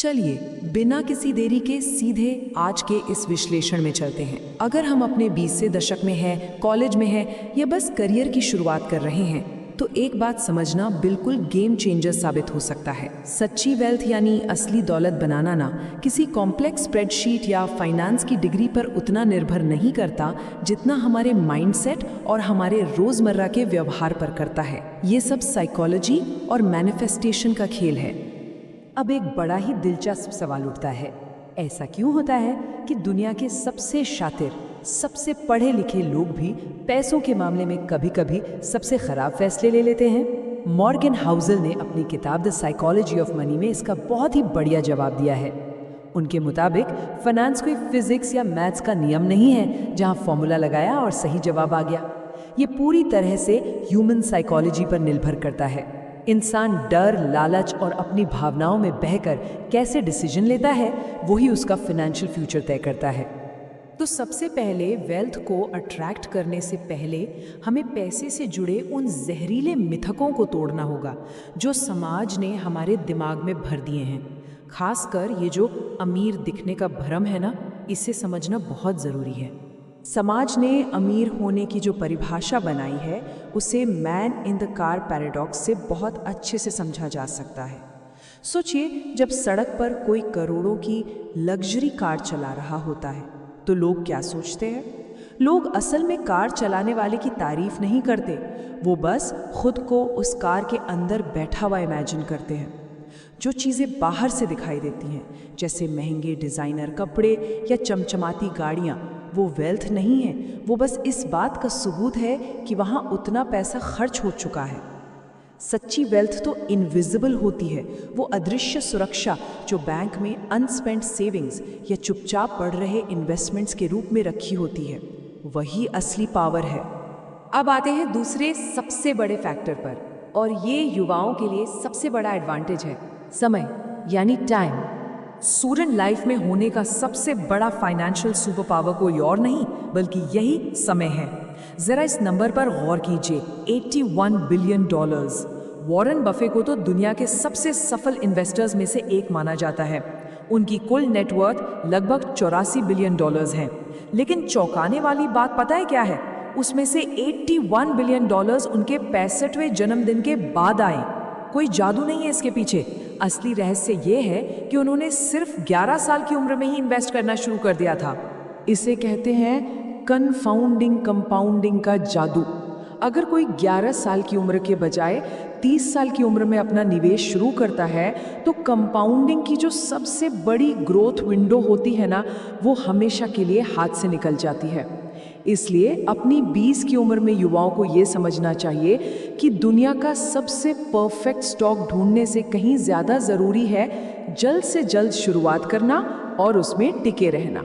चलिए बिना किसी देरी के सीधे आज के इस विश्लेषण में चलते हैं। अगर हम अपने 20 दशक में हैं, कॉलेज में हैं या बस करियर की शुरुआत कर रहे हैं, तो एक बात समझना बिल्कुल गेम चेंजर साबित हो सकता है। सच्ची वेल्थ यानी असली दौलत बनाना ना किसी कॉम्प्लेक्स स्प्रेडशीट या फाइनेंस की डिग्री पर उतना निर्भर नहीं करता जितना हमारे माइंडसेट और हमारे रोजमर्रा के व्यवहार पर करता है। ये सब साइकोलॉजी और मैनिफेस्टेशन का खेल है। अब एक बड़ा ही दिलचस्प सवाल उठता है, ऐसा क्यों होता है कि दुनिया के सबसे शातिर, सबसे पढ़े लिखे लोग भी पैसों के मामले में कभी-कभी सबसे खराब फैसले ले लेते हैं? मॉर्गन हाउसल ने अपनी किताब द साइकोलॉजी ऑफ मनी में इसका बहुत ही बढ़िया जवाब दिया है। उनके मुताबिक फाइनेंस कोई फिजिक्स या मैथ्स का नियम नहीं है जहां फॉर्मूला लगाया और सही जवाब आ गया। ये पूरी तरह से ह्यूमन साइकोलॉजी पर निर्भर करता है। इंसान डर, लालच और अपनी भावनाओं में बहकर कैसे डिसीजन लेता है, वही उसका फाइनेंशियल फ्यूचर तय करता है। तो सबसे पहले वेल्थ को अट्रैक्ट करने से पहले हमें पैसे से जुड़े उन जहरीले मिथकों को तोड़ना होगा जो समाज ने हमारे दिमाग में भर दिए हैं। खासकर ये जो अमीर दिखने का भ्रम है ना, इसे समझना बहुत ज़रूरी है। समाज ने अमीर होने की जो परिभाषा बनाई है उसे man in the car paradox से बहुत अच्छे से समझा जा सकता है। सोचिए, जब सड़क पर कोई करोड़ों की लग्जरी कार चला रहा होता है तो लोग क्या सोचते हैं? लोग असल में कार चलाने वाले की तारीफ नहीं करते, वो बस खुद को उस कार के अंदर बैठा हुआ इमेजिन करते हैं। जो चीज़ें बाहर से दिखाई देती हैं, जैसे महंगे डिज़ाइनर कपड़े या चमचमाती गाड़ियाँ, वो वेल्थ नहीं है, वो बस इस बात का सबूत है कि वहाँ उतना पैसा खर्च हो चुका है। सच्ची वेल्थ तो इनविजिबल होती है, वो अदृश्य सुरक्षा जो बैंक में अनस्पेंट सेविंग्स या चुपचाप बढ़ रहे इन्वेस्टमेंट्स के रूप में रखी होती है, वही असली पावर है। अब आते हैं दूसरे सबसे बड़े फैक्टर पर, और ये युवाओं के लिए सबसे बड़ा एडवांटेज है, समय यानी टाइम। स्टूडेंट लाइफ में होने का सबसे बड़ा फाइनेंशियल सुपर पावर कोई और नहीं बल्कि यही समय है। जरा इस नंबर पर गौर कीजिए, $81 बिलियन। वॉरेन बफे को तो दुनिया के सबसे सफल इन्वेस्टर्स में से एक माना जाता है। उनकी कुल नेटवर्थ लगभग $84 बिलियन है। लेकिन चौंकाने वाली बात पता है क्या है? उसमें से $81 बिलियन उनके 65वें जन्मदिन के बाद आए। कोई जादू नहीं है इसके पीछे। असली रहस्य ये है कि उन्होंने सिर्फ 11 साल की उम्र में ही इन्वेस्ट करना शुरू कर दिया था। इसे कहते हैं कन्फाउंडिंग कंपाउंडिंग का जादू। अगर कोई 11 साल की उम्र के बजाय 30 साल की उम्र में अपना निवेश शुरू करता है तो कंपाउंडिंग की जो सबसे बड़ी ग्रोथ विंडो होती है ना, वो हमेशा के लिए हाथ से निकल जाती है। इसलिए अपनी 20 की उम्र में युवाओं को ये समझना चाहिए कि दुनिया का सबसे परफेक्ट स्टॉक ढूंढने से कहीं ज़्यादा ज़रूरी है जल्द से जल्द शुरुआत करना और उसमें टिके रहना।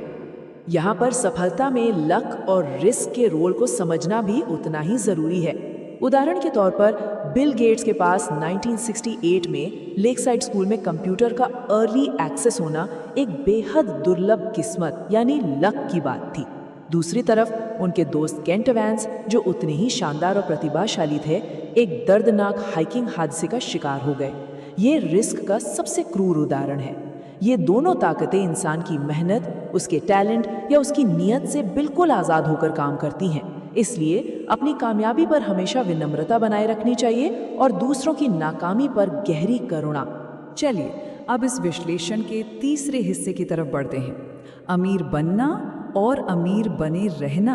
यहाँ पर सफलता में लक और रिस्क के रोल को समझना भी उतना ही ज़रूरी है। उदाहरण के तौर पर बिल गेट्स के पास 1968 में लेकसाइड स्कूल में कंप्यूटर का अर्ली एक्सेस होना एक बेहद दुर्लभ किस्मत यानी लक की बात थी। दूसरी तरफ उनके दोस्त केंट वैंस, जो उतने ही शानदार और प्रतिभाशाली थे, एक दर्दनाक हाइकिंग हादसे का शिकार हो गए। ये रिस्क का सबसे क्रूर उदाहरण है। ये दोनों ताकतें इंसान की मेहनत, उसके टैलेंट या उसकी नीयत से बिल्कुल आज़ाद होकर काम करती हैं। इसलिए अपनी कामयाबी पर हमेशा विनम्रता बनाए रखनी चाहिए और दूसरों की नाकामी पर गहरी करुणा। चलिए अब इस विश्लेषण के तीसरे हिस्से की तरफ बढ़ते हैं। अमीर बनना और अमीर बने रहना,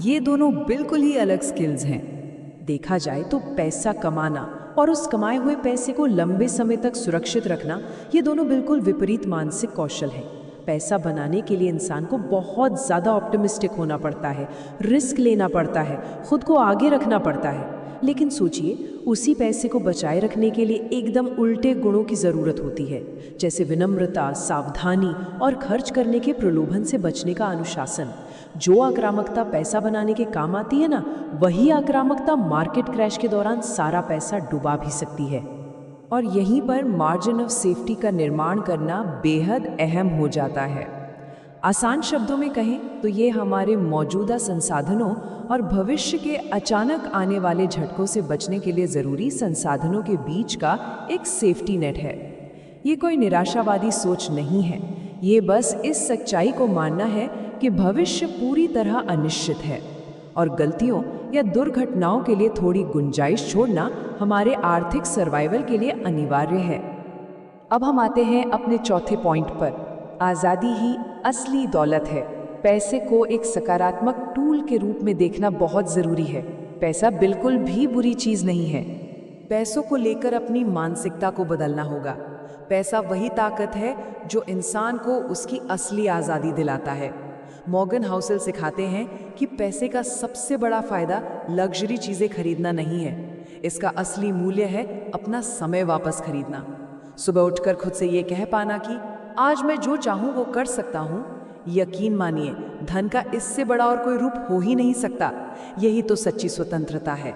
ये दोनों बिल्कुल ही अलग स्किल्स हैं। देखा जाए तो पैसा कमाना और उस कमाए हुए पैसे को लंबे समय तक सुरक्षित रखना, ये दोनों बिल्कुल विपरीत मानसिक कौशल हैं। पैसा बनाने के लिए इंसान को बहुत ज़्यादा ऑप्टिमिस्टिक होना पड़ता है, रिस्क लेना पड़ता है, खुद को आगे रखना पड़ता है। लेकिन सोचिए, उसी पैसे को बचाए रखने के लिए एकदम उल्टे गुणों की ज़रूरत होती है, जैसे विनम्रता, सावधानी और खर्च करने के प्रलोभन से बचने का अनुशासन। जो आक्रामकता पैसा बनाने के काम आती है ना, वही आक्रामकता मार्केट क्रैश के दौरान सारा पैसा डुबा भी सकती है। और यहीं पर मार्जिन ऑफ सेफ्टी का निर्माण करना बेहद अहम हो जाता है। आसान शब्दों में कहें तो ये हमारे मौजूदा संसाधनों और भविष्य के अचानक आने वाले झटकों से बचने के लिए ज़रूरी संसाधनों के बीच का एक सेफ्टी नेट है। ये कोई निराशावादी सोच नहीं है, ये बस इस सच्चाई को मानना है कि भविष्य पूरी तरह अनिश्चित है और गलतियों या दुर्घटनाओं के लिए थोड़ी गुंजाइश छोड़ना हमारे आर्थिक सर्वाइवल के लिए अनिवार्य है। अब हम आते हैं अपने चौथे पॉइंट पर। आज़ादी ही असली दौलत है। पैसे को एक सकारात्मक टूल के रूप में देखना बहुत ज़रूरी है। पैसा बिल्कुल भी बुरी चीज़ नहीं है। पैसों को लेकर अपनी मानसिकता को बदलना होगा। पैसा वही ताकत है जो इंसान को उसकी असली आज़ादी दिलाता है। मॉर्गन हाउसेल सिखाते हैं कि पैसे का सबसे बड़ा फायदा लग्जरी चीज़ें खरीदना नहीं है, इसका असली मूल्य है अपना समय वापस खरीदना। सुबह उठकर खुद से ये कह पाना कि आज मैं जो चाहूँ वो कर सकता हूँ। यकीन मानिए, धन का इससे बड़ा और कोई रूप हो ही नहीं सकता। यही तो सच्ची स्वतंत्रता है।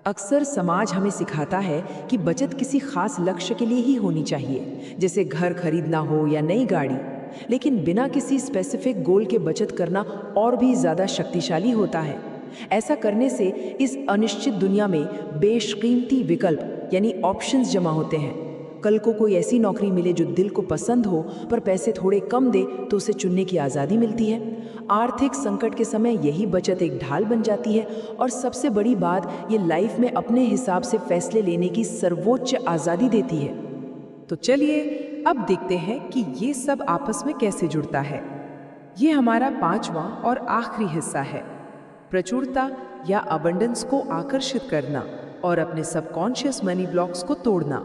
अक्सर समाज हमें सिखाता है कि बचत किसी खास लक्ष्य के लिए ही होनी चाहिए, जैसे घर खरीदना हो या नई गाड़ी। लेकिन बिना किसी स्पेसिफिक गोल के बचत करना और भी ज़्यादा शक्तिशाली होता है। ऐसा करने से इस अनिश्चित दुनिया में बेशकीमती विकल्प यानी ऑप्शंस जमा होते हैं। कल को कोई ऐसी नौकरी मिले जो दिल को पसंद हो पर पैसे थोड़े कम दे तो उसे चुनने की आज़ादी मिलती है। आर्थिक संकट के समय यही बचत एक ढाल बन जाती है और सबसे बड़ी बात, ये लाइफ में अपने हिसाब से फैसले लेने की सर्वोच्च आज़ादी देती है। तो चलिए अब देखते हैं कि ये सब आपस में कैसे जुड़ता है। ये हमारा पांचवा और आखिरी हिस्सा है, प्रचुरता या अबंडेंस को आकर्षित करना और अपने सबकॉन्शियस मनी ब्लॉक्स को तोड़ना।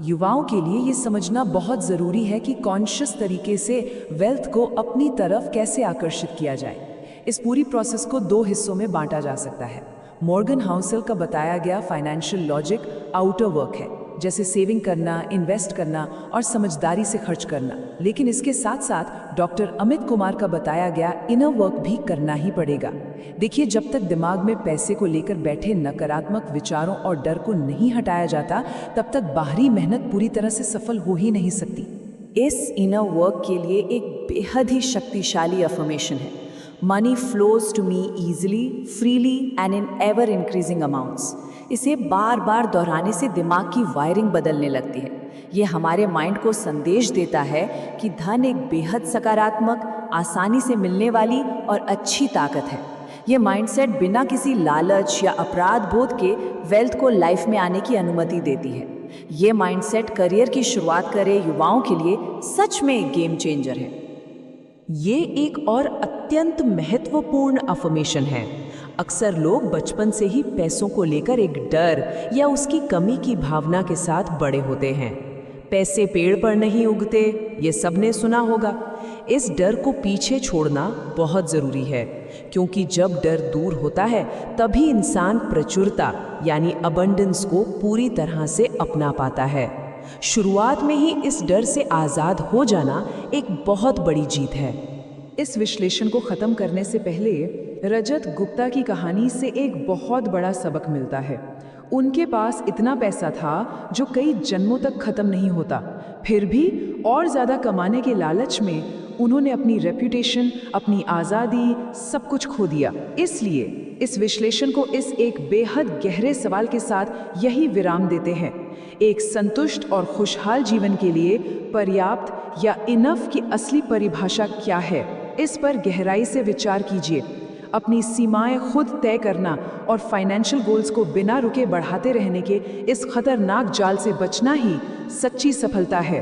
युवाओं के लिए ये समझना बहुत ज़रूरी है कि कॉन्शियस तरीके से वेल्थ को अपनी तरफ कैसे आकर्षित किया जाए। इस पूरी प्रोसेस को दो हिस्सों में बांटा जा सकता है। मॉर्गन हाउसेल का बताया गया फाइनेंशियल लॉजिक आउटर वर्क है, जैसे सेविंग करना, इन्वेस्ट करना और समझदारी से खर्च करना। लेकिन इसके साथ साथ डॉक्टर अमित कुमार का बताया गया इनर वर्क भी करना ही पड़ेगा। देखिए, जब तक दिमाग में पैसे को लेकर बैठे नकारात्मक विचारों और डर को नहीं हटाया जाता, तब तक बाहरी मेहनत पूरी तरह से सफल हो ही नहीं सकती। इस इनर वर्क के लिए एक बेहद ही शक्तिशाली अफर्मेशन है, money flows to me easily, freely and in ever increasing amounts. इसे बार बार दोहराने से दिमाग की वायरिंग बदलने लगती है। ये हमारे माइंड को संदेश देता है कि धन एक बेहद सकारात्मक, आसानी से मिलने वाली और अच्छी ताकत है। ये माइंडसेट बिना किसी लालच या अपराध बोध के वेल्थ को लाइफ में आने की अनुमति देती है। ये माइंडसेट करियर की शुरुआत करे युवाओं के लिए सच में एक गेम चेंजर है। ये एक और अत्यंत महत्वपूर्ण अफर्मेशन है। अक्सर लोग बचपन से ही पैसों को लेकर एक डर या उसकी कमी की भावना के साथ बड़े होते हैं। पैसे पेड़ पर नहीं उगते, ये सबने सुना होगा। इस डर को पीछे छोड़ना बहुत ज़रूरी है, क्योंकि जब डर दूर होता है तभी इंसान प्रचुरता यानी अबंडेंस को पूरी तरह से अपना पाता है। शुरुआत में ही इस डर से आज़ाद हो जाना एक बहुत बड़ी जीत है। इस विश्लेषण को ख़त्म करने से पहले रजत गुप्ता की कहानी से एक बहुत बड़ा सबक मिलता है। उनके पास इतना पैसा था जो कई जन्मों तक ख़त्म नहीं होता, फिर भी और ज़्यादा कमाने के लालच में उन्होंने अपनी रेप्यूटेशन, अपनी आज़ादी, सब कुछ खो दिया। इसलिए इस विश्लेषण को इस एक बेहद गहरे सवाल के साथ यही विराम देते हैं। एक संतुष्ट और खुशहाल जीवन के लिए पर्याप्त या इनफ की असली परिभाषा क्या है, इस पर गहराई से विचार कीजिए। अपनी सीमाएं खुद तय करना और फाइनेंशियल गोल्स को बिना रुके बढ़ाते रहने के इस खतरनाक जाल से बचना ही सच्ची सफलता है।